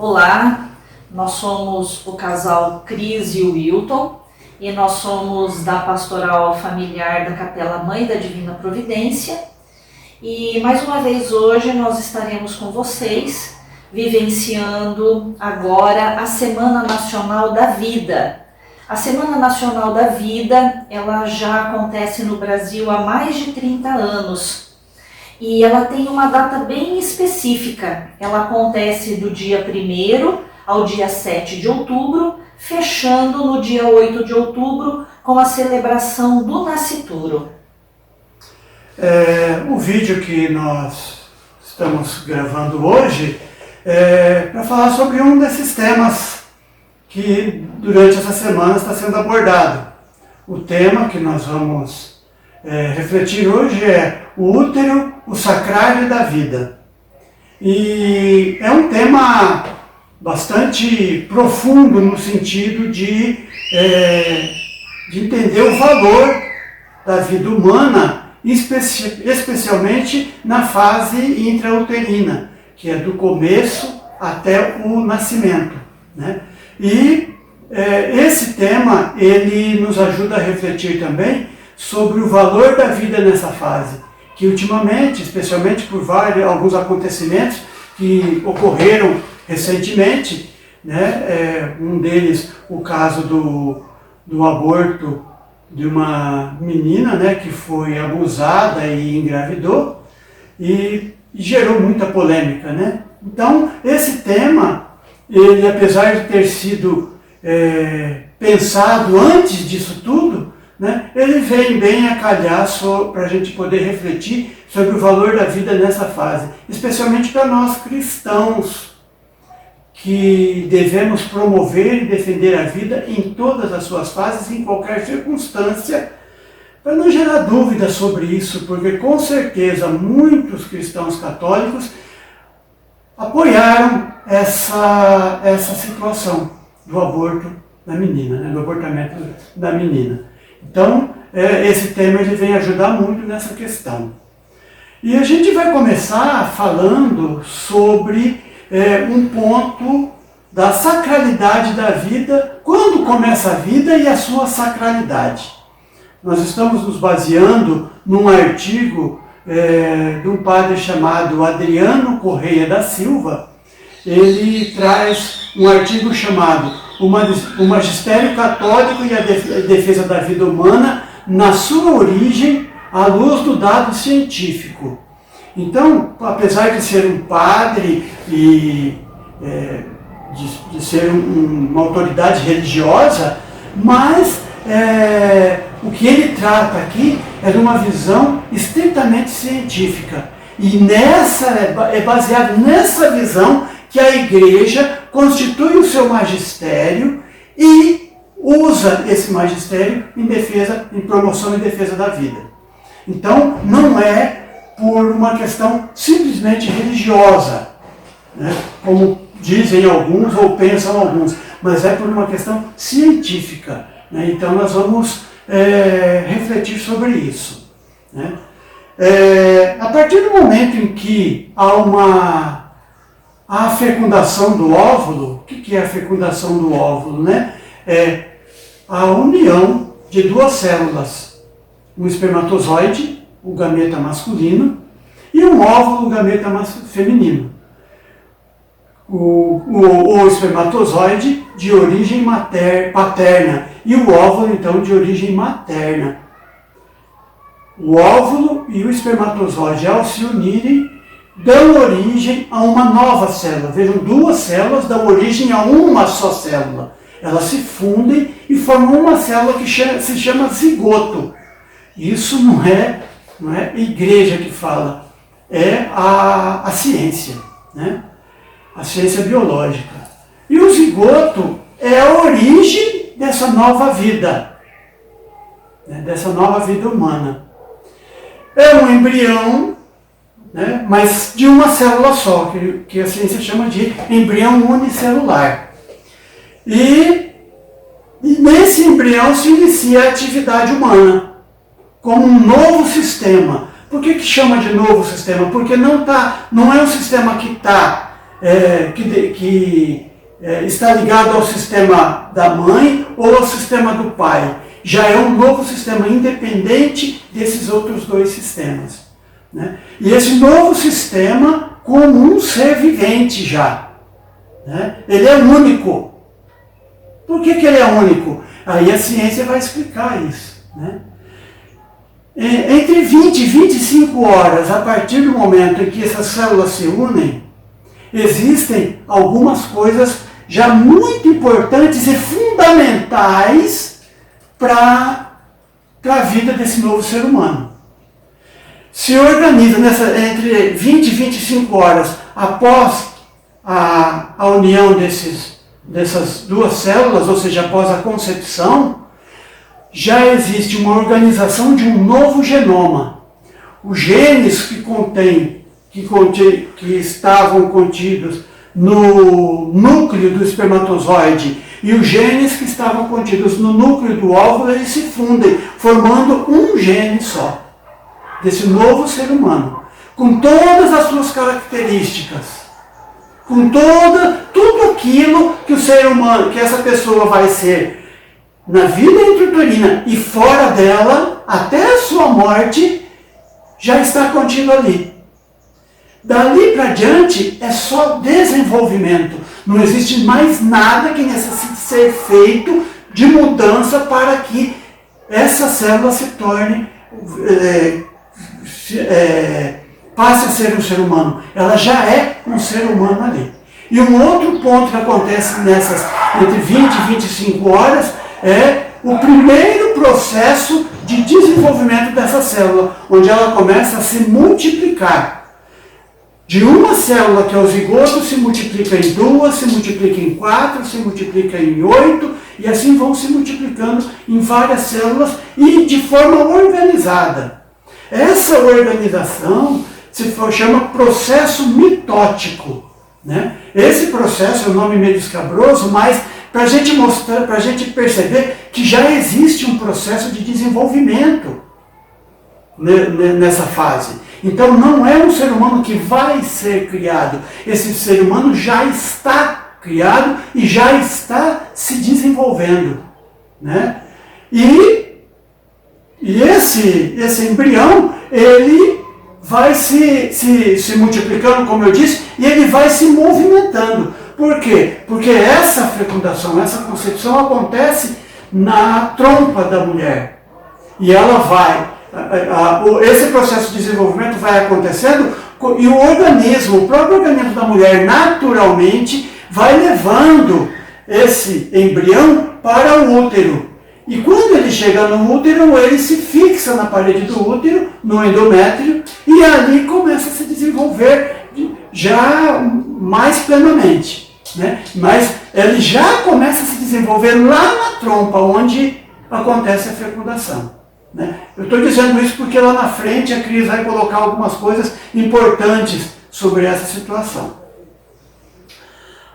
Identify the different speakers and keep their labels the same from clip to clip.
Speaker 1: Olá, nós somos o casal Cris e Wilton e nós somos da Pastoral Familiar da Capela Mãe da Divina Providência e mais uma vez hoje nós estaremos com vocês vivenciando agora a Semana Nacional da Vida. A Semana Nacional da Vida, ela já acontece no Brasil há mais de 30 anos. E ela tem uma data bem específica. Ela acontece do dia 1º ao dia 7 de outubro, fechando no dia 8 de outubro com a celebração do Nascituro.
Speaker 2: O vídeo que nós estamos gravando hoje é para falar sobre um desses temas que durante essa semana está sendo abordado. O tema que nós vamos refletir hoje é o útero, o sacrário da vida. E é um tema bastante profundo no sentido de entender o valor da vida humana, especialmente na fase intrauterina, que é do começo até o nascimento, né? E esse tema, ele nos ajuda a refletir também sobre o valor da vida nessa fase, que ultimamente, especialmente por alguns acontecimentos que ocorreram recentemente, né? Um deles, o caso do aborto de uma menina, né, que foi abusada e engravidou, e gerou muita polêmica, né? Então, esse tema, ele, apesar de ter sido pensado antes disso tudo, né, ele vem bem a calhar para a gente poder refletir sobre o valor da vida nessa fase, especialmente para nós cristãos, que devemos promover e defender a vida em todas as suas fases, em qualquer circunstância, para não gerar dúvida sobre isso, porque com certeza muitos cristãos católicos apoiaram essa situação do aborto da menina, né, do abortamento da menina. Então, esse tema ele vem ajudar muito nessa questão. E a gente vai começar falando sobre um ponto da sacralidade da vida, quando começa a vida e a sua sacralidade. Nós estamos nos baseando num artigo de um padre chamado Adriano Correia da Silva. Ele traz um artigo chamado O Magistério Católico e a Defesa da Vida Humana na sua origem à luz do dado científico. Então, apesar de ser um padre e de ser uma autoridade religiosa, mas o que ele trata aqui é de uma visão estritamente científica. E é baseado nessa visão que a Igreja constitui o seu magistério e usa esse magistério em promoção e defesa da vida. Então, não é por uma questão simplesmente religiosa, né, como dizem alguns ou pensam alguns, mas é por uma questão científica, né? Então, nós vamos refletir sobre isso, né? A partir do momento em que há a fecundação do óvulo, o que é a fecundação do óvulo, né? É a união de duas células, um espermatozoide, o gameta masculino, e um óvulo, o gameta feminino. O espermatozoide de origem paterna e o óvulo, então, de origem materna. O óvulo e o espermatozoide, ao se unirem, dão origem a uma nova célula. Vejam, duas células dão origem a uma só célula. Elas se fundem e formam uma célula que se chama zigoto. Isso não é Igreja que fala, é a ciência, né? A ciência biológica. E o zigoto é a origem dessa nova vida, né? Dessa nova vida humana. É um embrião, né, mas de uma célula só, que a ciência chama de embrião unicelular. E nesse embrião se inicia a atividade humana, como um novo sistema. Por que chama de novo sistema? Porque não é um sistema que está está ligado ao sistema da mãe ou ao sistema do pai. Já é um novo sistema independente desses outros dois sistemas, né? E esse novo sistema como um ser vivente já, né? Ele é único. Por que ele é único? Aí a ciência vai explicar isso, né? Entre 20 e 25 horas, a partir do momento em que essas células se unem, existem algumas coisas já muito importantes e fundamentais para a vida desse novo ser humano. Se organiza entre 20 e 25 horas após a união dessas duas células, ou seja, após a concepção, já existe uma organização de um novo genoma. Os genes que estavam contidos no núcleo do espermatozoide e os genes que estavam contidos no núcleo do óvulo, eles se fundem, formando um gene só, desse novo ser humano, com todas as suas características, com tudo aquilo que o ser humano, que essa pessoa vai ser na vida intrauterina e fora dela, até a sua morte, já está contido ali. Dali para diante é só desenvolvimento. Não existe mais nada que necessite ser feito de mudança para que essa célula se torne, passe a ser um ser humano. Ela já é um ser humano ali. E um outro ponto que acontece nessas entre 20 e 25 horas é o primeiro processo de desenvolvimento dessa célula, onde ela começa a se multiplicar. De uma célula, que é o zigoto, se multiplica em 2, se multiplica em 4, se multiplica em 8, e assim vão se multiplicando em várias células e de forma organizada. Essa organização chama processo mitótico, né? Esse processo é um nome meio escabroso, mas para a gente mostrar, para a gente perceber que já existe um processo de desenvolvimento nessa fase. Então não é um ser humano que vai ser criado. Esse ser humano já está criado e já está se desenvolvendo, né? E esse embrião, ele vai se multiplicando, como eu disse, e ele vai se movimentando. Por quê? Porque essa fecundação, essa concepção acontece na trompa da mulher. E ela vai... esse processo de desenvolvimento vai acontecendo e o próprio organismo da mulher naturalmente vai levando esse embrião para o útero. E quando ele chega no útero, ele se fixa na parede do útero, no endométrio, e ali começa a se desenvolver já mais plenamente, né? Mas ele já começa a se desenvolver lá na trompa, onde acontece a fecundação. Eu estou dizendo isso porque lá na frente a Cris vai colocar algumas coisas importantes sobre essa situação.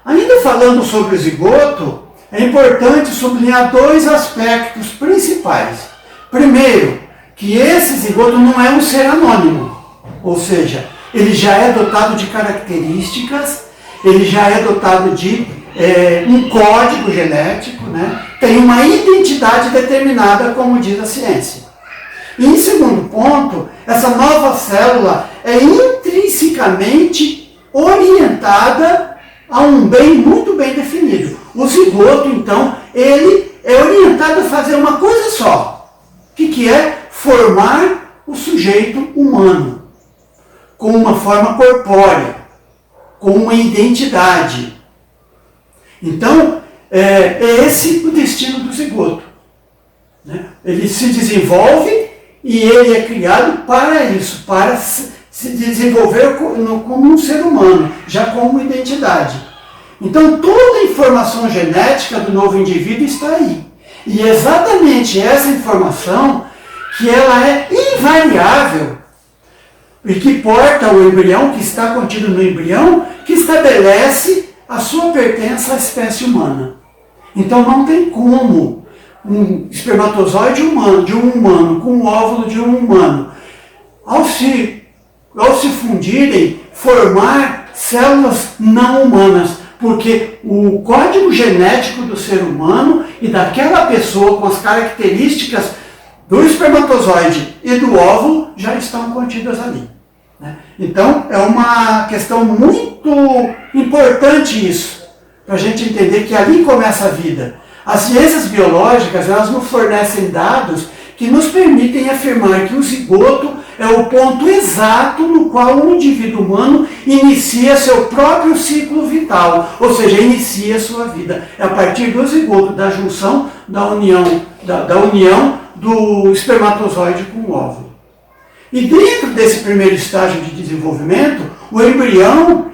Speaker 2: Ainda falando sobre o zigoto, é importante sublinhar dois aspectos principais. Primeiro, que esse zigoto não é um ser anônimo, ou seja, ele já é dotado de características, ele já é dotado de um código genético, né? Tem uma identidade determinada, como diz a ciência. E em segundo ponto, essa nova célula é intrinsecamente orientada a um bem muito bem definido. O zigoto, então, ele é orientado a fazer uma coisa só, que é formar o sujeito humano, com uma forma corpórea, com uma identidade. Então, é esse o destino do zigoto, né? Ele se desenvolve e ele é criado para isso, para se desenvolver como um ser humano, já com uma identidade. Então toda a informação genética do novo indivíduo está aí. E é exatamente essa informação que ela é invariável e que porta o embrião, que está contido no embrião, que estabelece a sua pertença à espécie humana. Então não tem como um espermatozoide humano, de um humano, com o óvulo de um humano, ao se fundirem, formar células não humanas, porque o código genético do ser humano e daquela pessoa com as características do espermatozoide e do óvulo já estão contidas ali. Né? Então, é uma questão muito importante isso, para a gente entender que ali começa a vida. As ciências biológicas, elas nos fornecem dados que nos permitem afirmar que o zigoto é o ponto exato no qual o indivíduo humano inicia seu próprio ciclo vital, ou seja, inicia sua vida. É a partir do zigoto, da junção, da união do espermatozoide com o óvulo. E dentro desse primeiro estágio de desenvolvimento, o embrião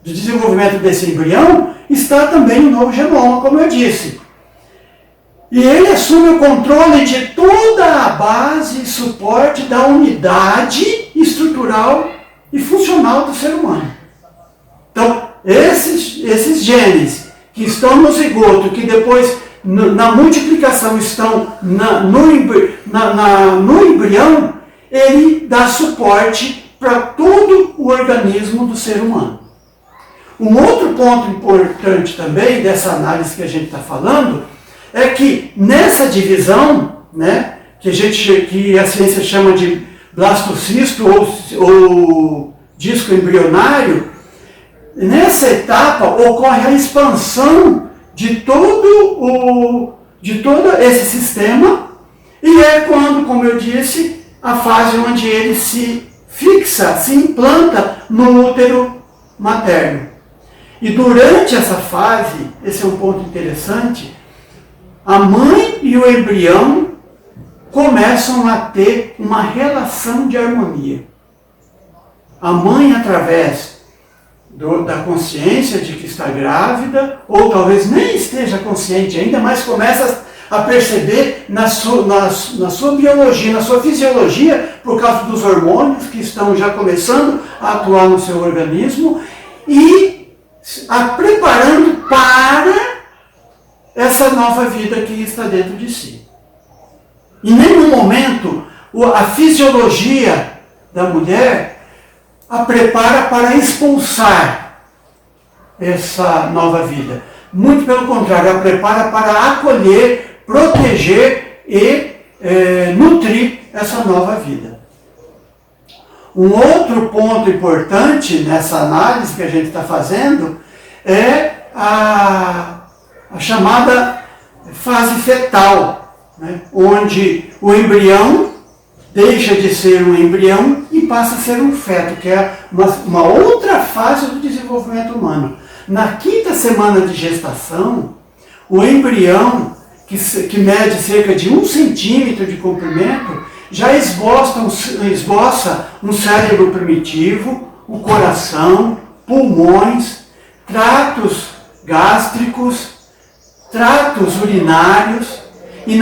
Speaker 2: do desenvolvimento desse embrião está também o novo genoma, como eu disse. E ele assume o controle de toda a base e suporte da unidade estrutural e funcional do ser humano. Então, esses genes que estão no zigoto, que depois na multiplicação estão no embrião, ele dá suporte para todo o organismo do ser humano. Um outro ponto importante também dessa análise que a gente está falando é que nessa divisão, né, que a ciência chama de blastocisto ou disco embrionário, nessa etapa ocorre a expansão de todo esse sistema, e é quando, como eu disse, a fase onde ele se fixa, se implanta no útero materno. E durante essa fase, esse é um ponto interessante, a mãe e o embrião começam a ter uma relação de harmonia. A mãe, através da consciência de que está grávida, ou talvez nem esteja consciente ainda, mas começa a perceber na sua biologia, na sua fisiologia, por causa dos hormônios que estão já começando a atuar no seu organismo, e a preparando para essa nova vida que está dentro de si. Em nenhum momento a fisiologia da mulher a prepara para expulsar essa nova vida. Muito pelo contrário, a prepara para acolher, proteger e nutrir essa nova vida. Um outro ponto importante nessa análise que a gente está fazendo é a chamada fase fetal, né? Onde o embrião deixa de ser um embrião e passa a ser um feto, que é uma outra fase do desenvolvimento humano. Na 5ª semana de gestação, o embrião, que mede cerca de 1 centímetro de comprimento, já esboça um cérebro primitivo, o coração, pulmões, tratos gástricos, tratos urinários, e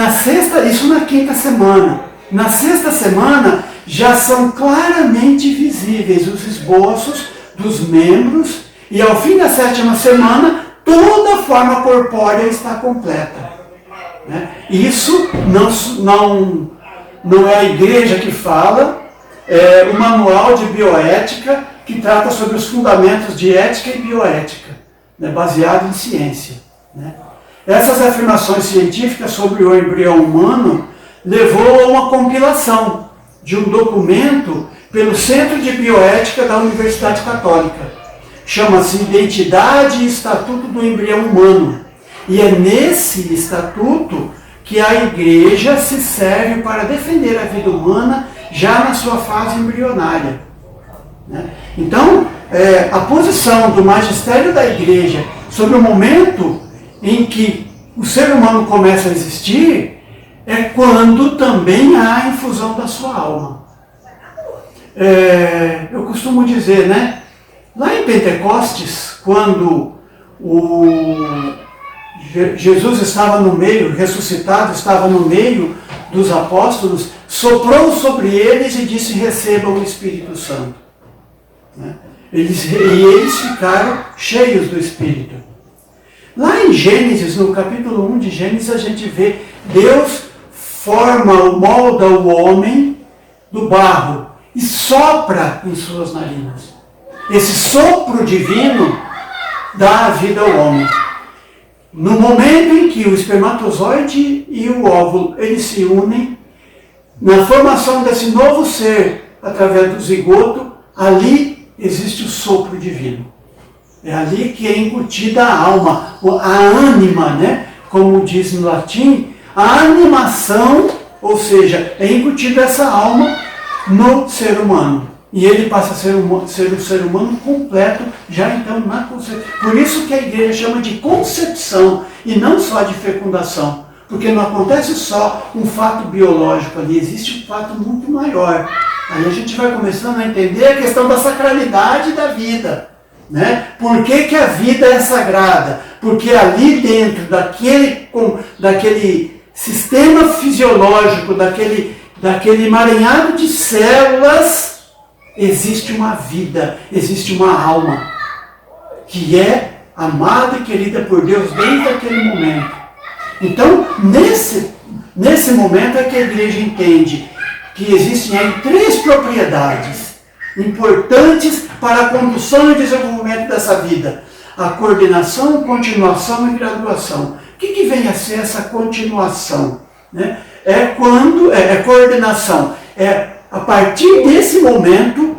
Speaker 2: isso na 5ª semana. Na 6ª semana já são claramente visíveis os esboços dos membros, e ao fim da 7ª semana toda a forma corpórea está completa. Né? Isso não é a igreja que fala, é o manual de bioética que trata sobre os fundamentos de ética e bioética, né? Baseado em ciência. Né? Essas afirmações científicas sobre o embrião humano levou a uma compilação de um documento pelo Centro de Bioética da Universidade Católica. Chama-se Identidade e Estatuto do Embrião Humano. E é nesse estatuto que a Igreja se serve para defender a vida humana já na sua fase embrionária. Né? Então, a posição do magistério da Igreja sobre o momento em que o ser humano começa a existir é quando também há a infusão da sua alma. Eu costumo dizer, né? Lá em Pentecostes, quando Jesus estava no meio, ressuscitado, estava no meio dos apóstolos, soprou sobre eles e disse: recebam o Espírito Santo. Né? E eles ficaram cheios do Espírito. Lá em Gênesis, no capítulo 1 de Gênesis, a gente vê Deus molda o homem do barro e sopra em suas narinas. Esse sopro divino dá a vida ao homem. No momento em que o espermatozoide e o óvulo eles se unem, na formação desse novo ser, através do zigoto, ali existe o sopro divino. É ali que é incutida a alma, a ânima, né? Como diz no latim, a animação, ou seja, é incutida essa alma no ser humano. E ele passa a ser um ser humano completo, já então na concepção. Por isso que a igreja chama de concepção, e não só de fecundação. Porque não acontece só um fato biológico ali, existe um fato muito maior. Aí a gente vai começando a entender a questão da sacralidade da vida. Né? Por que a vida é sagrada? Porque ali dentro daquele sistema fisiológico, daquele emaranhado de células, existe uma vida, existe uma alma, que é amada e querida por Deus desde aquele momento. Então, nesse momento é que a igreja entende que existem aí 3 propriedades importantes para a condução e desenvolvimento dessa vida: a coordenação, continuação e graduação. O que vem a ser essa continuação? Né? Coordenação. A partir desse momento,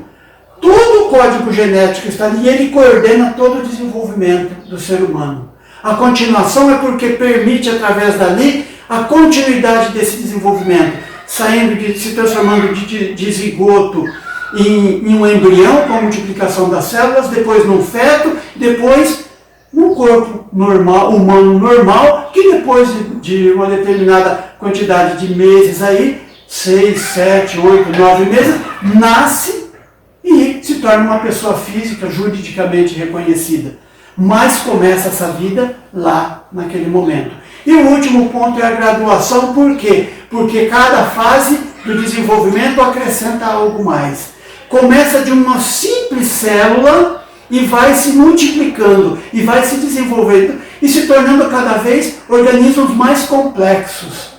Speaker 2: todo o código genético está ali e ele coordena todo o desenvolvimento do ser humano. A continuação é porque permite, através dali, a continuidade desse desenvolvimento, se transformando de zigoto em um embrião, com a multiplicação das células, depois num feto, depois num corpo normal, humano normal, que depois de uma determinada quantidade de meses aí, 6, 7, 8, 9 meses, nasce e se torna uma pessoa física juridicamente reconhecida. Mas começa essa vida lá naquele momento. E o último ponto é a graduação. Por quê? Porque cada fase do desenvolvimento acrescenta algo mais. Começa de uma simples célula e vai se multiplicando, e vai se desenvolvendo, e se tornando cada vez organismos mais complexos.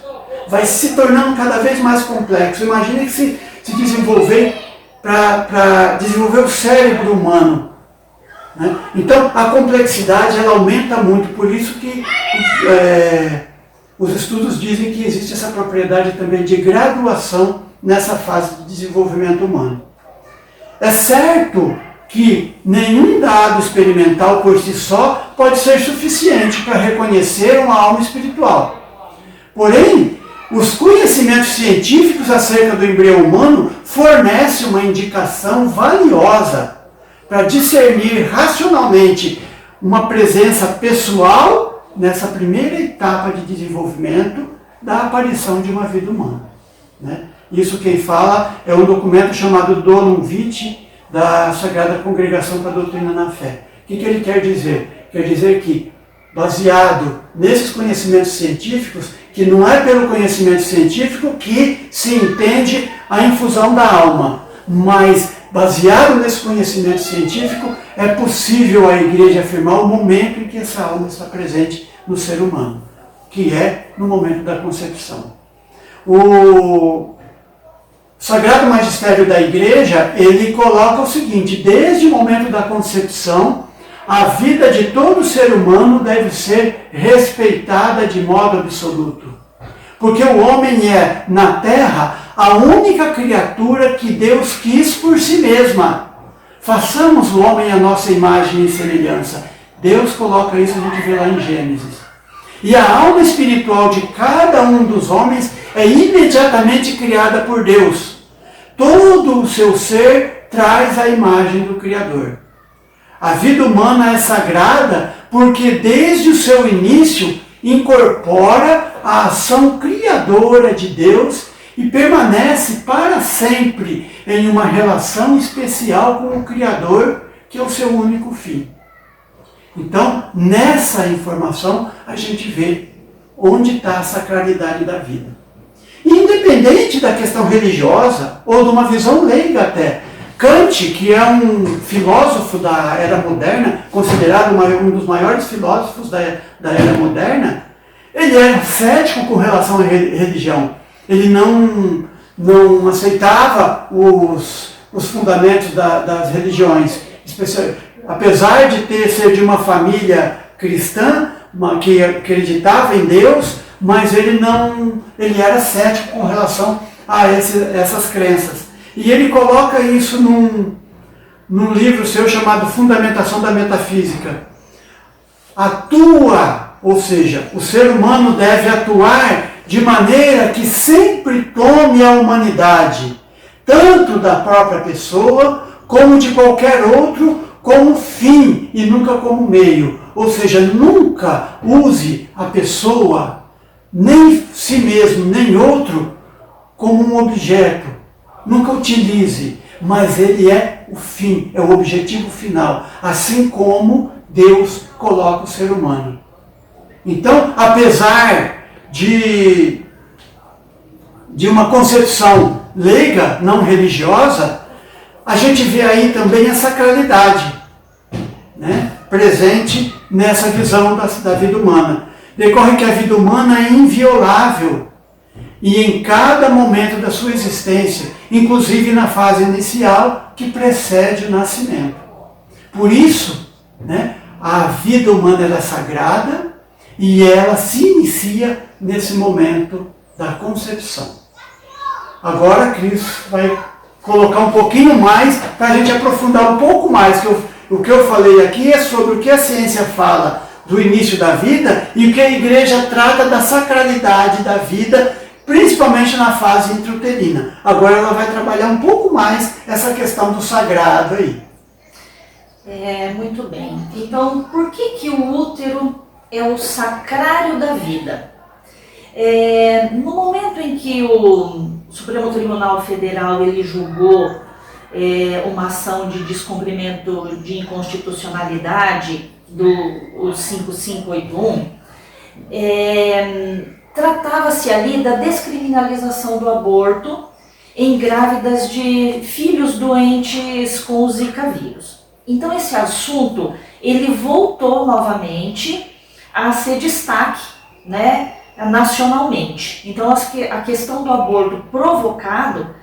Speaker 2: Vai se tornando cada vez mais complexo. Imagine que se desenvolver para desenvolver o cérebro humano. Né? Então, a complexidade ela aumenta muito, por isso que os estudos dizem que existe essa propriedade também de graduação nessa fase de desenvolvimento humano. É certo que nenhum dado experimental por si só pode ser suficiente para reconhecer uma alma espiritual. Porém, os conhecimentos científicos acerca do embrião humano fornecem uma indicação valiosa para discernir racionalmente uma presença pessoal nessa primeira etapa de desenvolvimento da aparição de uma vida humana. Né? Isso quem fala é um documento chamado Donum Vitae, da Sagrada Congregação para a Doutrina na Fé. O que ele quer dizer? Quer dizer que, baseado nesses conhecimentos científicos, que não é pelo conhecimento científico que se entende a infusão da alma, mas baseado nesse conhecimento científico, é possível a igreja afirmar o momento em que essa alma está presente no ser humano, que é no momento da concepção. O Sagrado Magistério da Igreja, ele coloca o seguinte: desde o momento da concepção, a vida de todo ser humano deve ser respeitada de modo absoluto. Porque o homem é, na Terra, a única criatura que Deus quis por si mesma. Façamos o homem a nossa imagem e semelhança. Deus coloca isso, a gente vê lá em Gênesis. E a alma espiritual de cada um dos homens é imediatamente criada por Deus. Todo o seu ser traz a imagem do Criador. A vida humana é sagrada porque desde o seu início incorpora a ação criadora de Deus e permanece para sempre em uma relação especial com o Criador, que é o seu único fim. Então, nessa informação, a gente vê onde está a sacralidade da vida. Independente da questão religiosa, ou de uma visão leiga até, Kant, que é um filósofo da era moderna, considerado um dos maiores filósofos da era moderna, ele era cético com relação à religião. Ele não não aceitava os fundamentos das religiões, apesar de ser de uma família cristã, que acreditava em Deus, mas ele era cético com relação a essas crenças. E ele coloca isso num livro seu chamado Fundamentação da Metafísica. Ou seja, o ser humano deve atuar de maneira que sempre tome a humanidade, tanto da própria pessoa, como de qualquer outro, como fim e nunca como meio. Ou seja, nunca use a pessoa, nem si mesmo, nem outro, como um objeto. Nunca utilize, mas ele é o fim, é o objetivo final, assim como Deus coloca o ser humano. Então, apesar de uma concepção leiga, não religiosa, a gente vê aí também a sacralidade, né, presente nessa visão da vida humana. Decorre que a vida humana é inviolável e em cada momento da sua existência, inclusive na fase inicial que precede o nascimento. Por isso, né, a vida humana ela é sagrada e ela se inicia nesse momento da concepção. Agora, Cris vai colocar um pouquinho mais para a gente aprofundar um pouco mais. O que eu falei aqui é sobre o que a ciência fala do início da vida e o que a igreja trata da sacralidade da vida, principalmente na fase intrauterina. Agora ela vai trabalhar um pouco mais essa questão do sagrado aí.
Speaker 1: Muito bem. Então, por que o útero é o sacrário da vida? No momento em que o Supremo Tribunal Federal ele julgou uma ação de descumprimento de inconstitucionalidade do 5581, tratava-se ali da descriminalização do aborto em grávidas de filhos doentes com o Zika vírus. Então esse assunto ele voltou novamente a ser destaque, né, nacionalmente. Então a questão do aborto provocado,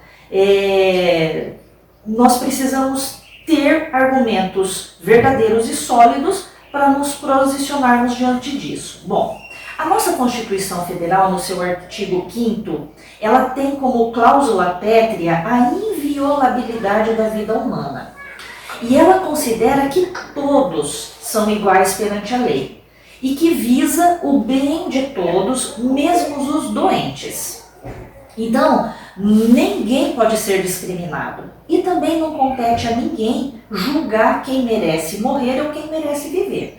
Speaker 1: nós precisamos ter argumentos verdadeiros e sólidos para nos posicionarmos diante disso. Bom, a nossa Constituição Federal, no seu artigo 5º, ela tem como cláusula pétrea a inviolabilidade da vida humana. E ela considera que todos são iguais perante a lei e que visa o bem de todos, mesmo os doentes. Então, ninguém pode ser discriminado e também não compete a ninguém julgar quem merece morrer ou quem merece viver.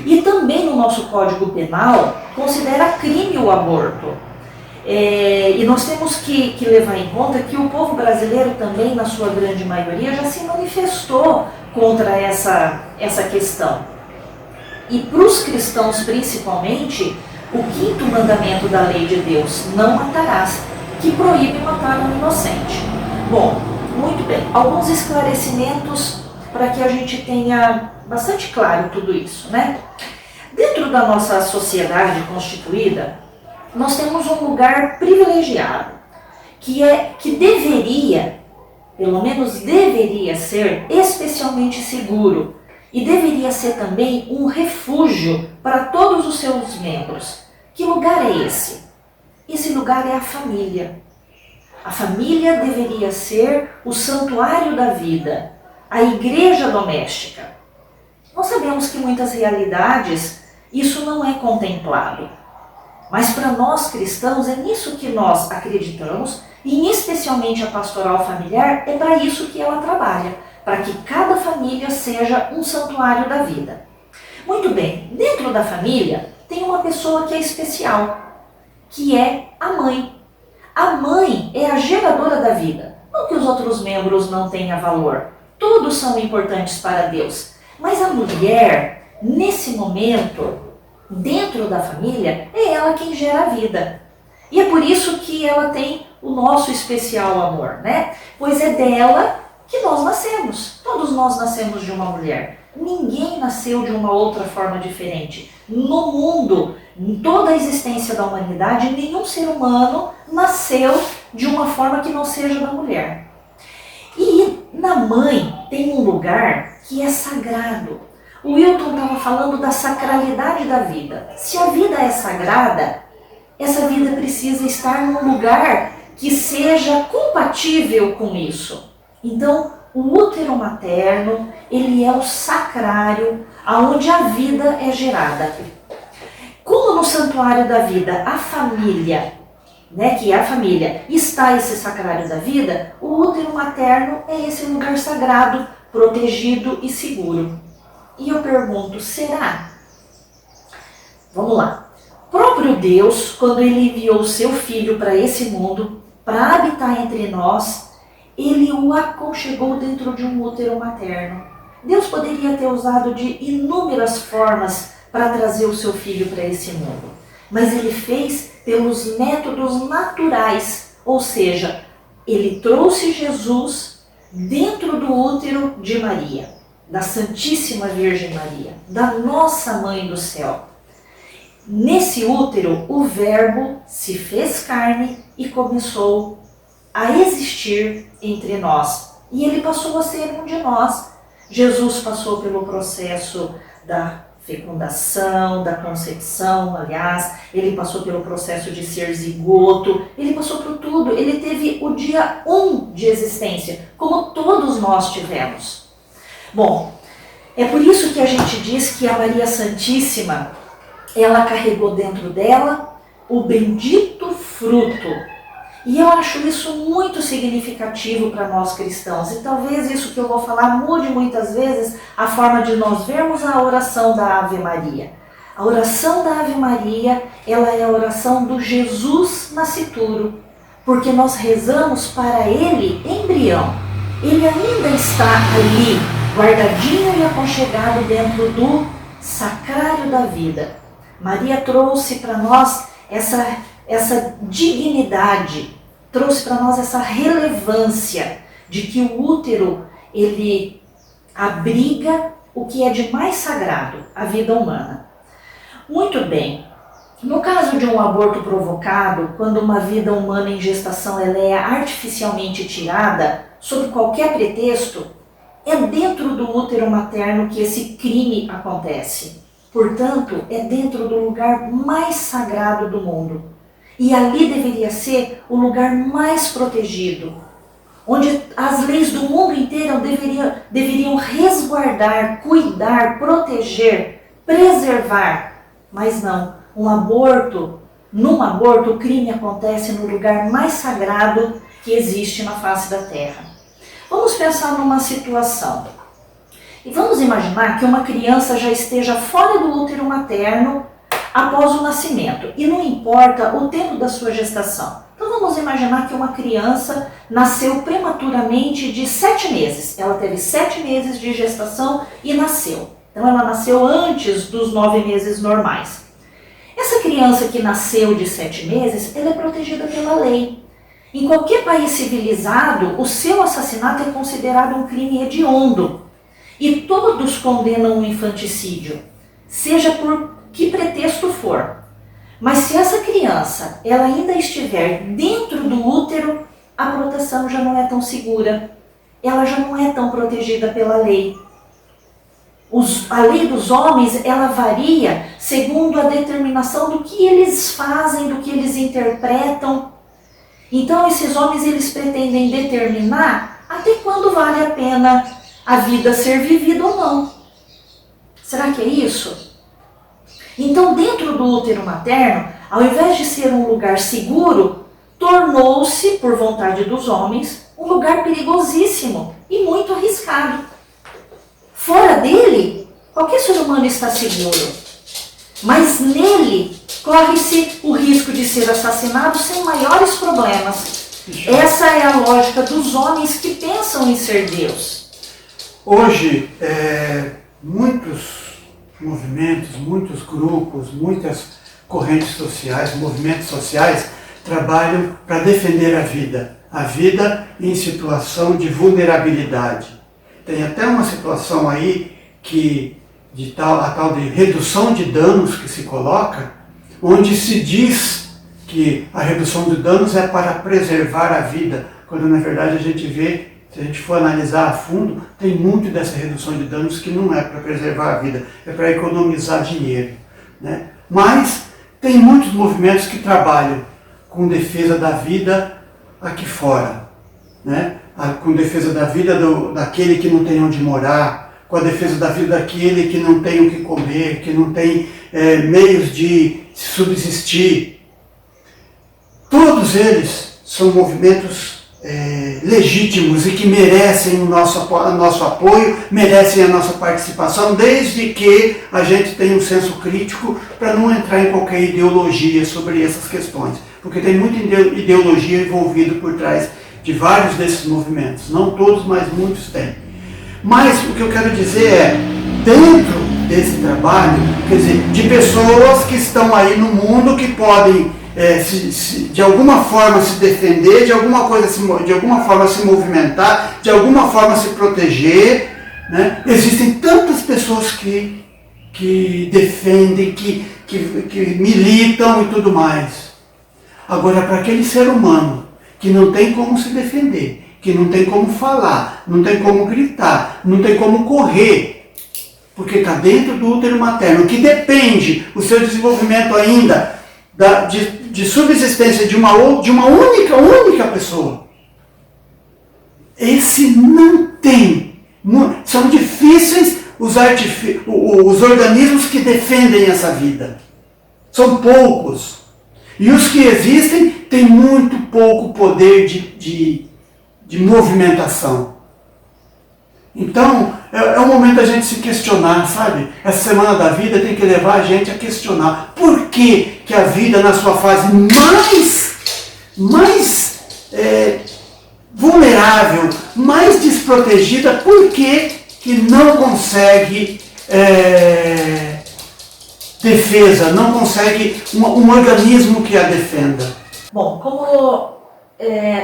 Speaker 1: E também no nosso Código Penal considera crime o aborto. E nós temos que levar em conta que o povo brasileiro também, na sua grande maioria, já se manifestou contra essa questão. E para os cristãos principalmente, o 5º mandamento da lei de Deus, não matarás, que proíbe matar um inocente. Bom, muito bem, alguns esclarecimentos para que a gente tenha bastante claro tudo isso, né? Dentro da nossa sociedade constituída, nós temos um lugar privilegiado, que deveria, pelo menos deveria ser especialmente seguro e deveria ser também um refúgio para todos os seus membros. Que lugar é esse? Esse lugar é a família. A família deveria ser o santuário da vida, a igreja doméstica. Nós sabemos que em muitas realidades isso não é contemplado. Mas para nós cristãos é nisso que nós acreditamos e especialmente a pastoral familiar é para isso que ela trabalha, para que cada família seja um santuário da vida. Muito bem, dentro da família tem uma pessoa que é especial, que é a mãe. A mãe é a geradora da vida. Não que os outros membros não tenham valor, todos são importantes para Deus. Mas a mulher, nesse momento, dentro da família, é ela quem gera a vida. E é por isso que ela tem o nosso especial amor, né? Pois é dela que nós nascemos. Todos nós nascemos de uma mulher. Ninguém nasceu de uma outra forma diferente. No mundo, em toda a existência da humanidade, nenhum ser humano nasceu de uma forma que não seja da mulher. E na mãe tem um lugar que é sagrado. O Wilton estava falando da sacralidade da vida. Se a vida é sagrada, essa vida precisa estar num lugar que seja compatível com isso. Então, o útero materno, ele é o sacrário aonde a vida é gerada. Como no santuário da vida, a família, que é a família, está esse sacrário da vida, o útero materno é esse lugar sagrado, protegido e seguro. E eu pergunto, será? Vamos lá. O próprio Deus, quando ele enviou o seu Filho para esse mundo, para habitar entre nós, ele o aconchegou dentro de um útero materno. Deus poderia ter usado de inúmeras formas para trazer o seu Filho para esse mundo. Mas ele fez pelos métodos naturais, ou seja, ele trouxe Jesus dentro do útero de Maria, da Santíssima Virgem Maria, da nossa Mãe do Céu. Nesse útero, o Verbo se fez carne e começou a existir entre nós. E ele passou a ser um de nós. Jesus passou pelo processo da fecundação, da concepção, aliás, ele passou pelo processo de ser zigoto, ele passou por tudo, ele teve o dia 1 de existência, como todos nós tivemos. Bom, é por isso que a gente diz que a Maria Santíssima, ela carregou dentro dela o bendito fruto. E eu acho isso muito significativo para nós cristãos. E talvez isso que eu vou falar mude muitas vezes a forma de nós vermos a oração da Ave Maria. A oração da Ave Maria, ela é a oração do Jesus nascituro, porque nós rezamos para ele embrião. Ele ainda está ali, guardadinho e aconchegado dentro do sacrário da vida. Maria trouxe para nós essa dignidade, trouxe para nós essa relevância de que o útero, ele abriga o que é de mais sagrado, a vida humana. Muito bem, no caso de um aborto provocado, quando uma vida humana em gestação ela é artificialmente tirada, sob qualquer pretexto, é dentro do útero materno que esse crime acontece. Portanto, é dentro do lugar mais sagrado do mundo. E ali deveria ser o lugar mais protegido, onde as leis do mundo inteiro deveriam resguardar, cuidar, proteger, preservar. Mas não, num aborto o crime acontece no lugar mais sagrado que existe na face da terra. Vamos pensar numa situação. E vamos imaginar que uma criança já esteja fora do útero materno após o nascimento. E não importa o tempo da sua gestação. Então vamos imaginar que uma criança nasceu prematuramente de 7 meses. Ela teve 7 meses de gestação e nasceu. Então ela nasceu antes dos 9 meses normais. Essa criança que nasceu de 7 meses, ela é protegida pela lei. Em qualquer país civilizado, o seu assassinato é considerado um crime hediondo. E todos condenam o infanticídio, seja por que pretexto for. Mas se essa criança ela ainda estiver dentro do útero, a proteção já não é tão segura. Ela já não é tão protegida pela lei. A lei dos homens, ela varia segundo a determinação do que eles fazem, do que eles interpretam. Então esses homens, eles pretendem determinar até quando vale a pena a vida ser vivida ou não. Será que é isso? Então dentro do útero materno, ao invés de ser um lugar seguro, tornou-se, por vontade dos homens, um lugar perigosíssimo e muito arriscado. Fora dele, qualquer ser humano está seguro, mas nele corre-se o risco de ser assassinado sem maiores problemas. Essa é a lógica dos homens que pensam em ser Deus.
Speaker 2: Hoje, muitos movimentos, muitos grupos, muitas correntes sociais, movimentos sociais trabalham para defender a vida. a vida em situação de vulnerabilidade. Tem até uma situação aí a tal de redução de danos que se coloca, onde se diz que a redução de danos é para preservar a vida, quando na verdade a gente vê, se a gente for analisar a fundo, tem muito dessa redução de danos que não é para preservar a vida, é para economizar dinheiro, né? Mas tem muitos movimentos que trabalham com defesa da vida aqui fora, né? Com defesa da vida daquele que não tem onde morar, com a defesa da vida daquele que não tem o que comer, que não tem meios de subsistir. Todos eles são movimentos legítimos e que merecem o nosso apoio, merecem a nossa participação, desde que a gente tenha um senso crítico para não entrar em qualquer ideologia sobre essas questões, porque tem muita ideologia envolvida por trás de vários desses movimentos, não todos, mas muitos têm. Mas o que eu quero dizer é, dentro desse trabalho, quer dizer, de pessoas que estão aí no mundo que podem de alguma forma se defender, de alguma forma se movimentar, de alguma forma se proteger, né? Existem tantas pessoas que defendem, que militam e tudo mais. Agora, para aquele ser humano que não tem como se defender, que não tem como falar, não tem como gritar, não tem como correr, porque está dentro do útero materno, que depende o seu desenvolvimento ainda de subsistência de uma única pessoa. Esse não tem. São difíceis os organismos que defendem essa vida. São poucos. E os que existem têm muito pouco poder de movimentação. Então, é o momento da gente se questionar, sabe? Essa semana da vida tem que levar a gente a questionar por que a vida na sua fase mais vulnerável, mais desprotegida, por que não consegue defesa, não consegue um organismo que a defenda?
Speaker 1: Bom, como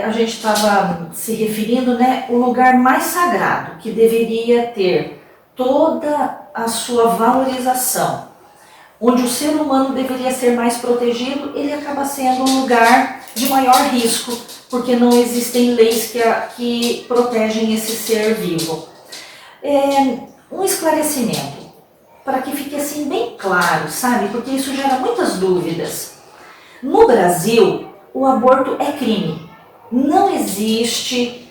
Speaker 1: a gente estava se referindo, né, o lugar mais sagrado que deveria ter toda a sua valorização, onde o ser humano deveria ser mais protegido, ele acaba sendo um lugar de maior risco, porque não existem leis que protegem esse ser vivo. Um esclarecimento, para que fique assim bem claro, sabe, porque isso gera muitas dúvidas. No Brasil, o aborto é crime. Não existe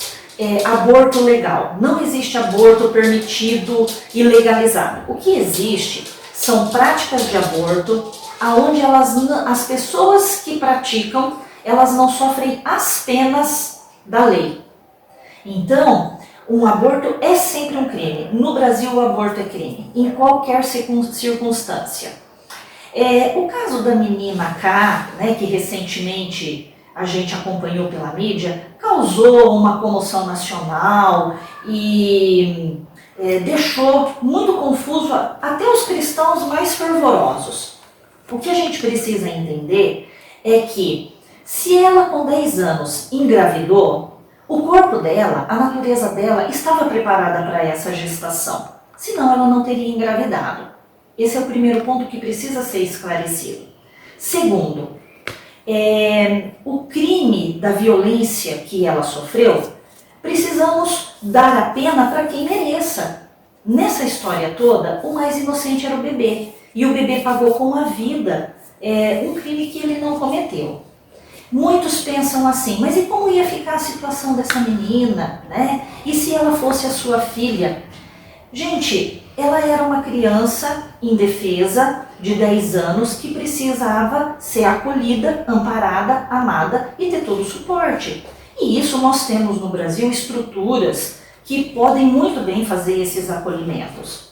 Speaker 1: aborto legal, não existe aborto permitido e legalizado. O que existe são práticas de aborto onde as pessoas que praticam, elas não sofrem as penas da lei. Então, um aborto é sempre um crime. No Brasil, o aborto é crime, em qualquer circunstância. O caso da menina K, né, que recentemente a gente acompanhou pela mídia, causou uma comoção nacional e deixou muito confuso até os cristãos mais fervorosos. O que a gente precisa entender é que, se ela com 10 anos engravidou, o corpo dela, a natureza dela, estava preparada para essa gestação. Senão ela não teria engravidado. Esse é o primeiro ponto que precisa ser esclarecido. Segundo, o crime da violência que ela sofreu, precisamos dar a pena para quem mereça. Nessa história toda, o mais inocente era o bebê. E o bebê pagou com a vida um crime que ele não cometeu. Muitos pensam assim, mas e como ia ficar a situação dessa menina, né? E se ela fosse a sua filha? Gente, ela era uma criança indefesa de 10 anos que precisava ser acolhida, amparada, amada e ter todo o suporte. E isso nós temos no Brasil estruturas que podem muito bem fazer esses acolhimentos.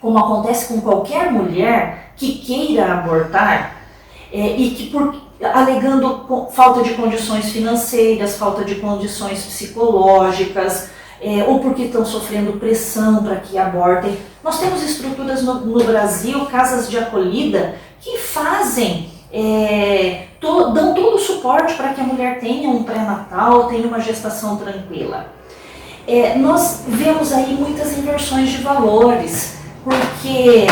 Speaker 1: Como acontece com qualquer mulher que queira abortar e que alegando falta de condições financeiras, falta de condições psicológicas, ou porque estão sofrendo pressão para que abortem. Nós temos estruturas no Brasil, casas de acolhida, que fazem dão todo o suporte para que a mulher tenha um pré-natal, tenha uma gestação tranquila. Nós vemos aí muitas inversões de valores, porque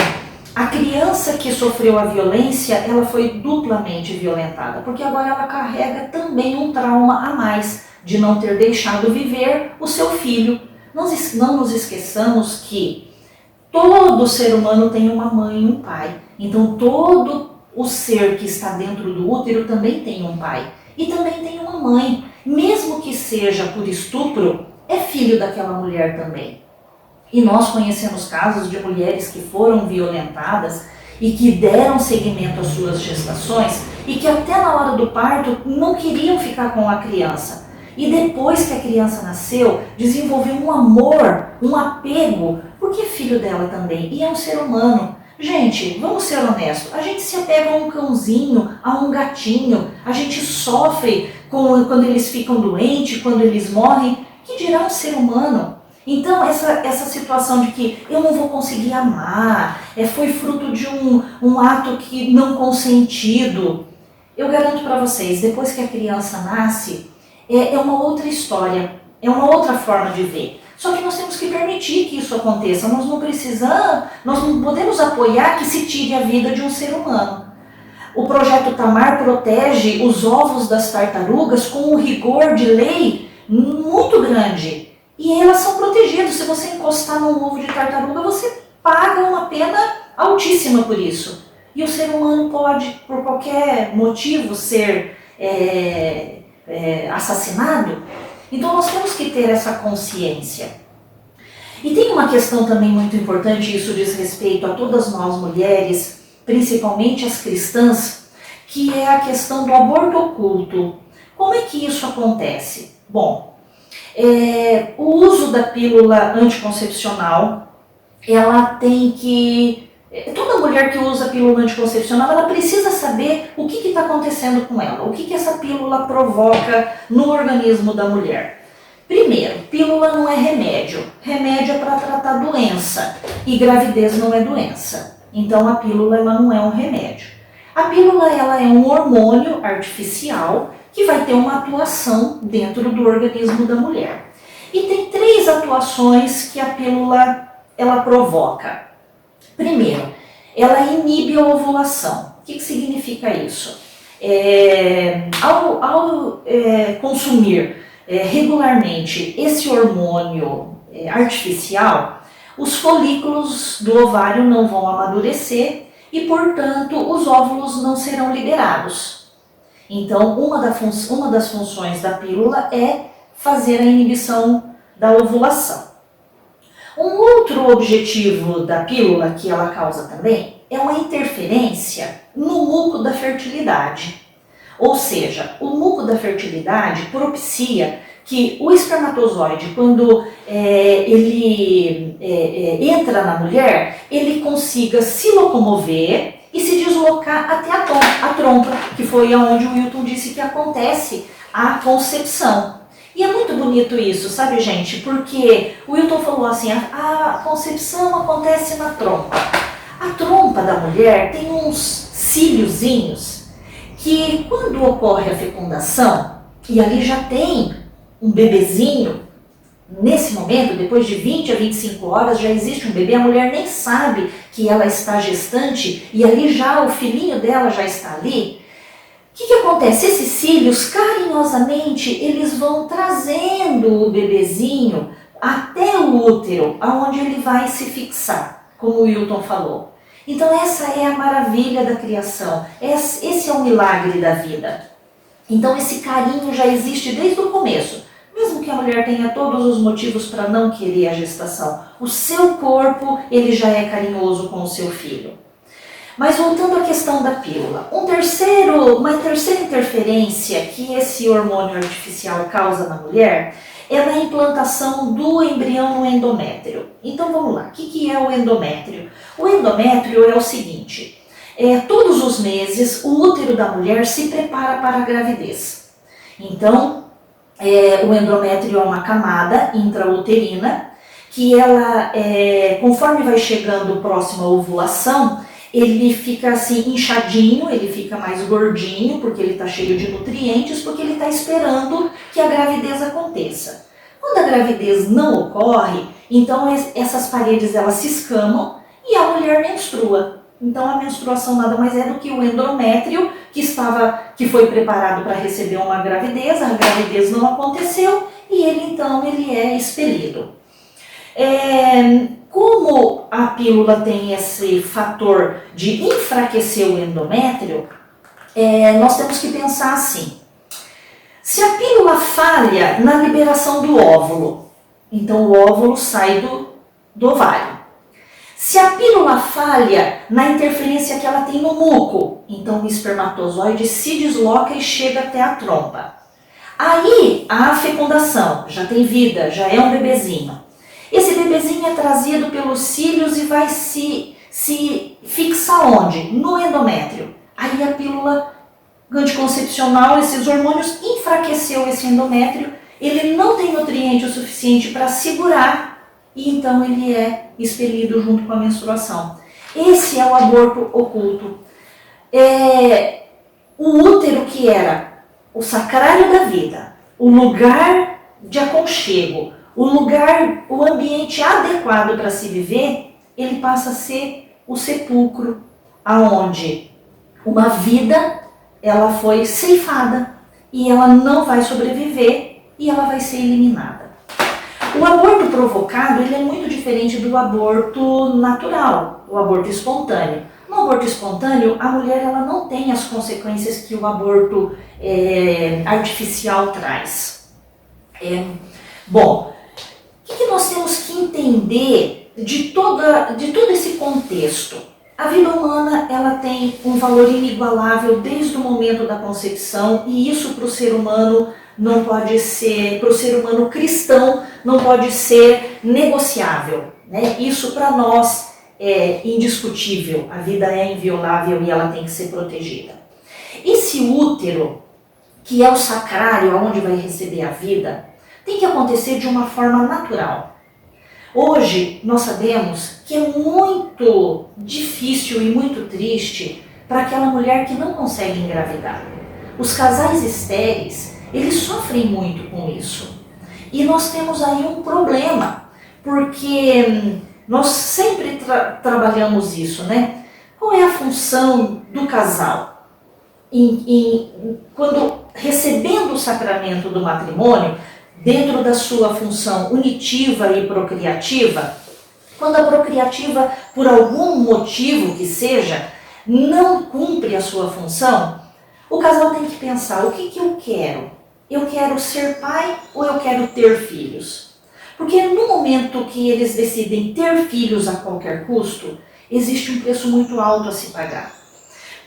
Speaker 1: a criança que sofreu a violência, ela foi duplamente violentada, porque agora ela carrega também um trauma a mais de não ter deixado viver o seu filho. Não nos esqueçamos que todo ser humano tem uma mãe e um pai, então todo o ser que está dentro do útero também tem um pai e também tem uma mãe, mesmo que seja por estupro, é filho daquela mulher também. E nós conhecemos casos de mulheres que foram violentadas e que deram seguimento às suas gestações e que até na hora do parto não queriam ficar com a criança. E depois que a criança nasceu, desenvolveu um amor, um apego, porque é filho dela também e é um ser humano. Gente, vamos ser honestos, a gente se apega a um cãozinho, a um gatinho, a gente sofre quando eles ficam doentes, quando eles morrem, que dirá um ser humano? Então essa situação de que eu não vou conseguir amar, foi fruto de um ato que não consentido, eu garanto para vocês, depois que a criança nasce, é uma outra história, é uma outra forma de ver. Só que nós temos que permitir que isso aconteça, nós não podemos apoiar que se tire a vida de um ser humano. O projeto Tamar protege os ovos das tartarugas com um rigor de lei muito grande. E elas são protegidas, se você encostar num ovo de tartaruga, você paga uma pena altíssima por isso. E o ser humano pode, por qualquer motivo, ser assassinado. Então nós temos que ter essa consciência. E tem uma questão também muito importante, isso diz respeito a todas nós mulheres, principalmente as cristãs, que é a questão do aborto oculto. Como é que isso acontece? Bom, o uso da pílula anticoncepcional, ela tem que... Toda mulher que usa pílula anticoncepcional, ela precisa saber o que está acontecendo com ela, o que essa pílula provoca no organismo da mulher. Primeiro, pílula não é remédio. Remédio é para tratar doença e gravidez não é doença. Então a pílula ela não é um remédio. A pílula ela é um hormônio artificial que vai ter uma atuação dentro do organismo da mulher. E tem 3 atuações que a pílula ela provoca. Primeiro, ela inibe a ovulação. O que significa isso? Ao consumir regularmente esse hormônio artificial, os folículos do ovário não vão amadurecer e, portanto, os óvulos não serão liberados. Então, uma das funções da pílula é fazer a inibição da ovulação. Um outro objetivo da pílula que ela causa também é uma interferência no muco da fertilidade. Ou seja, o muco da fertilidade propicia que o espermatozoide, quando ele entra na mulher, ele consiga se locomover e se deslocar até a trompa, que foi onde o Wilton disse que acontece a concepção. E é muito bonito isso, sabe, gente? Porque o Wilton falou assim, a concepção acontece na trompa. A trompa da mulher tem uns cíliozinhos que, quando ocorre a fecundação, e ali já tem um bebezinho, nesse momento, depois de 20 a 25 horas, já existe um bebê, a mulher nem sabe que ela está gestante, e ali já o filhinho dela já está ali. O que acontece? Esses cílios, carinhosamente, eles vão trazendo o bebezinho até o útero, aonde ele vai se fixar, como o Wilton falou. Então essa é a maravilha da criação, esse é o milagre da vida. Então esse carinho já existe desde o começo, mesmo que a mulher tenha todos os motivos para não querer a gestação. O seu corpo, ele já é carinhoso com o seu filho. Mas voltando à questão da pílula, uma terceira interferência que esse hormônio artificial causa na mulher é na implantação do embrião no endométrio. Então vamos lá, o que é o endométrio? O endométrio é o seguinte, todos os meses o útero da mulher se prepara para a gravidez. Então o endométrio é uma camada intrauterina que ela, conforme vai chegando próximo à ovulação, ele fica assim inchadinho, ele fica mais gordinho, porque ele está cheio de nutrientes, porque ele está esperando que a gravidez aconteça. Quando a gravidez não ocorre, então essas paredes elas se escamam e a mulher menstrua. Então a menstruação nada mais é do que o endométrio que foi preparado para receber uma gravidez, a gravidez não aconteceu e ele é expelido. Como a pílula tem esse fator de enfraquecer o endométrio, nós temos que pensar assim. Se a pílula falha na liberação do óvulo, então o óvulo sai do ovário. Se a pílula falha na interferência que ela tem no muco, então o espermatozoide se desloca e chega até a trompa. Aí a fecundação já tem vida, já é um bebezinho. Esse bebezinho é trazido pelos cílios e vai se fixar onde? No endométrio. Aí a pílula anticoncepcional, esses hormônios, enfraqueceu esse endométrio, ele não tem nutriente o suficiente para segurar e então ele é expelido junto com a menstruação. Esse é o aborto oculto. O útero, que era o sacrário da vida, o lugar de aconchego, o ambiente adequado para se viver, ele passa a ser o sepulcro, aonde uma vida ela foi ceifada e ela não vai sobreviver e ela vai ser eliminada. O aborto provocado ele é muito diferente do aborto natural, o aborto espontâneo. No aborto espontâneo, a mulher ela não tem as consequências que o aborto artificial traz. Bom, o que nós temos que entender de todo esse contexto? A vida humana ela tem um valor inigualável desde o momento da concepção e isso para o ser humano não pode ser, para o ser humano cristão, não pode ser negociável, né? Isso para nós é indiscutível, a vida é inviolável e ela tem que ser protegida. Esse útero, que é o sacrário onde vai receber a vida, tem que acontecer de uma forma natural. Hoje nós sabemos que é muito difícil e muito triste para aquela mulher que não consegue engravidar. Os casais estéreis, eles sofrem muito com isso. E nós temos aí um problema, porque nós sempre trabalhamos isso, né? Qual é a função do casal? Quando recebendo o sacramento do matrimônio, dentro da sua função unitiva e procriativa, quando a procriativa, por algum motivo que seja, não cumpre a sua função, o casal tem que pensar, o que eu quero? Eu quero ser pai ou eu quero ter filhos? Porque no momento que eles decidem ter filhos a qualquer custo, existe um preço muito alto a se pagar.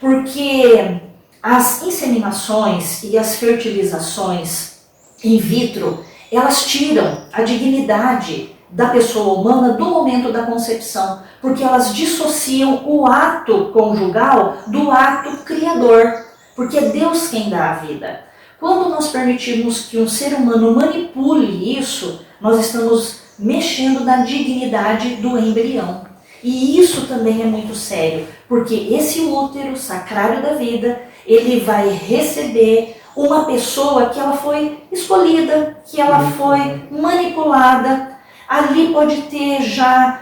Speaker 1: Porque as inseminações e as fertilizações in vitro, elas tiram a dignidade da pessoa humana do momento da concepção, porque elas dissociam o ato conjugal do ato criador, porque é Deus quem dá a vida. Quando nós permitimos que um ser humano manipule isso, nós estamos mexendo na dignidade do embrião. E isso também é muito sério, porque esse útero sacrário da vida, ele vai receber uma pessoa que ela foi escolhida, que ela foi manipulada. Ali pode ter já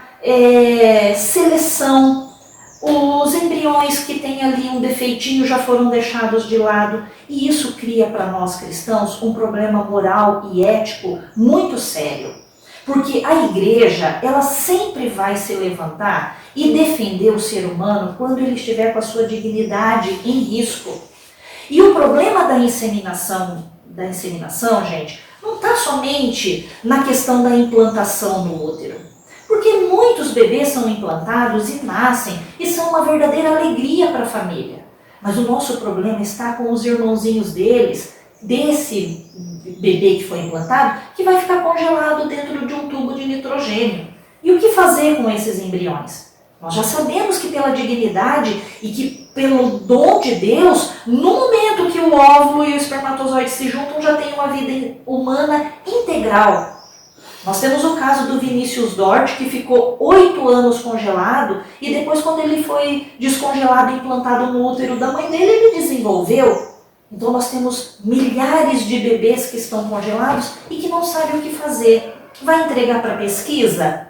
Speaker 1: seleção, os embriões que têm ali um defeitinho já foram deixados de lado. E isso cria para nós cristãos um problema moral e ético muito sério. Porque a igreja, ela sempre vai se levantar e defender o ser humano quando ele estiver com a sua dignidade em risco. E o problema da inseminação, gente, não está somente na questão da implantação no útero. Porque muitos bebês são implantados e nascem e são uma verdadeira alegria para a família. Mas o nosso problema está com os irmãozinhos deles, desse bebê que foi implantado, que vai ficar congelado dentro de um tubo de nitrogênio. E o que fazer com esses embriões? Nós já sabemos que pela dignidade e que pelo dom de Deus, no momento que o óvulo e o espermatozoide se juntam, já tem uma vida humana integral. Nós temos o caso do Vinícius Dort, que ficou 8 anos congelado e depois, quando ele foi descongelado e implantado no útero da mãe dele, ele desenvolveu. Então nós temos milhares de bebês que estão congelados e que não sabem o que fazer. Vai entregar para pesquisa?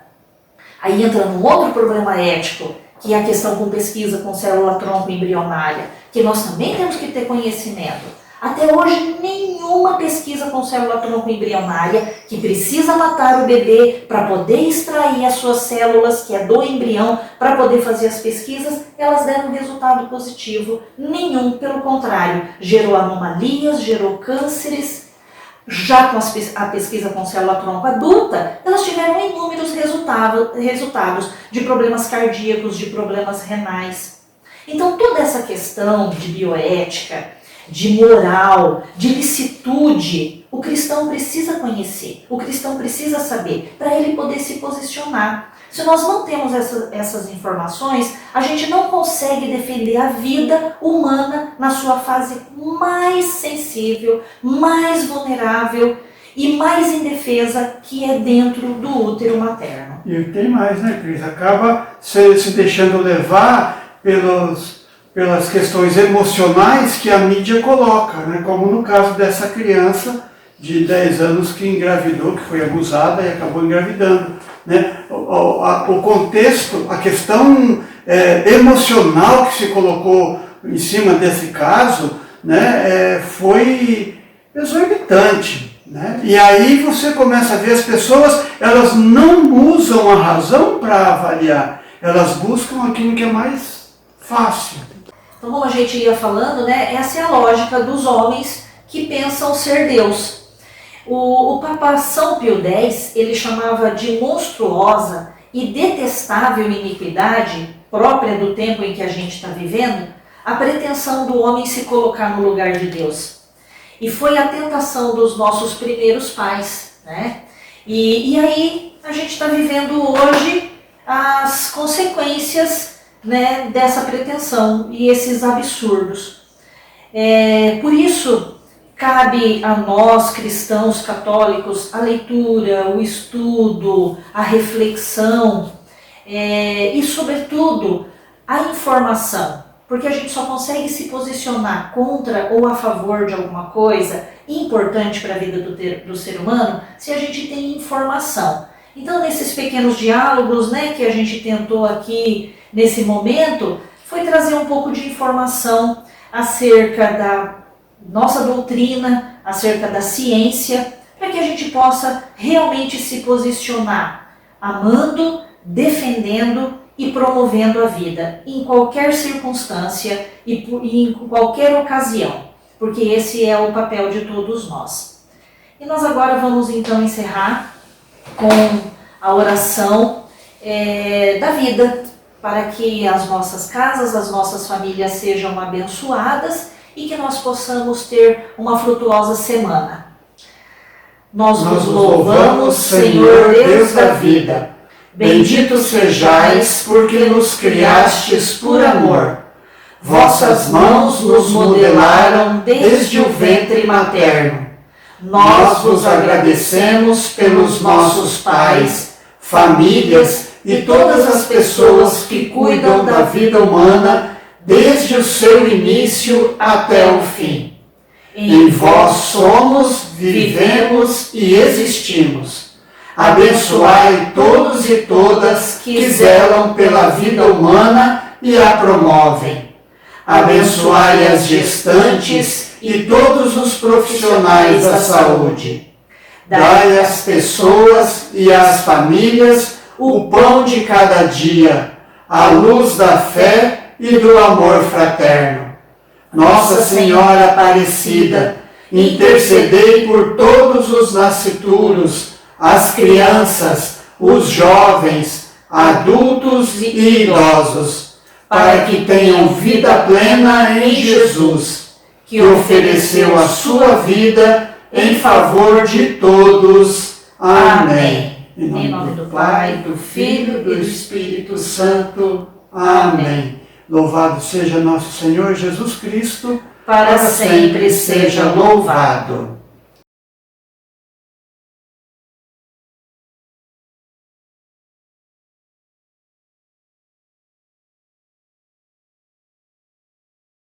Speaker 1: Aí entra num outro problema ético, que é a questão com pesquisa com célula-tronco embrionária, que nós também temos que ter conhecimento. Até hoje, nenhuma pesquisa com célula-tronco embrionária, que precisa matar o bebê para poder extrair as suas células, que é do embrião, para poder fazer as pesquisas, elas deram resultado positivo nenhum. Pelo contrário, gerou anomalias, gerou cânceres. Já com a pesquisa com célula-tronco adulta, elas tiveram inúmeros resultados de problemas cardíacos, de problemas renais. Então, toda essa questão de bioética, de moral, de licitude, o cristão precisa conhecer, o cristão precisa saber, para ele poder se posicionar. Se nós não temos essas informações, a gente não consegue defender a vida humana na sua fase mais sensível, mais vulnerável e mais indefesa, que é dentro do útero materno.
Speaker 2: E tem mais, né, Cris? Acaba se deixando levar pelas questões emocionais que a mídia coloca, né? Como no caso dessa criança de 10 anos que engravidou, que foi abusada e acabou engravidando. Né? O contexto, a questão emocional que se colocou em cima desse caso, né, foi exorbitante. Né? E aí você começa a ver as pessoas, elas não usam a razão para avaliar, elas buscam aquilo que é mais fácil.
Speaker 1: Então, como a gente ia falando, né, essa é a lógica dos homens que pensam ser Deus. O Papa São Pio X, ele chamava de monstruosa e detestável iniquidade, própria do tempo em que a gente está vivendo, a pretensão do homem se colocar no lugar de Deus. E foi a tentação dos nossos primeiros pais, né? E aí a gente está vivendo hoje as consequências, né, dessa pretensão e esses absurdos. Por isso, cabe a nós, cristãos católicos, a leitura, o estudo, a reflexão e, sobretudo, a informação. Porque a gente só consegue se posicionar contra ou a favor de alguma coisa importante para a vida do ser humano se a gente tem informação. Então, nesses pequenos diálogos, né, que a gente tentou aqui nesse momento, foi trazer um pouco de informação acerca da nossa doutrina, acerca da ciência, para que a gente possa realmente se posicionar, amando, defendendo e promovendo a vida, em qualquer circunstância e em qualquer ocasião, porque esse é o papel de todos nós. E nós agora vamos então encerrar com a oração da vida, para que as nossas casas, as nossas famílias sejam abençoadas e que nós possamos ter uma frutuosa semana. Nós vos louvamos, Senhor Deus da vida. Bendito sejais, porque nos criastes por amor. Vossas mãos nos modelaram desde o ventre materno. Nós vos agradecemos pelos nossos pais, famílias e todas as pessoas que cuidam da vida humana desde o seu início até o fim. Em vós somos, vivemos e existimos. Abençoai todos e todas que zelam pela vida humana e a promovem. Abençoai as gestantes e todos os profissionais da saúde. Dai às pessoas e às famílias o pão de cada dia, a luz da fé e do amor fraterno. Nossa Senhora Aparecida, intercedei por todos os nascituros, as crianças, os jovens, adultos e idosos, para que tenham vida plena em Jesus, que ofereceu a sua vida em favor de todos. Amém. Em nome do Pai, do Filho e do Espírito Santo. Amém.
Speaker 2: Louvado seja nosso Senhor Jesus Cristo,
Speaker 1: para sempre seja louvado.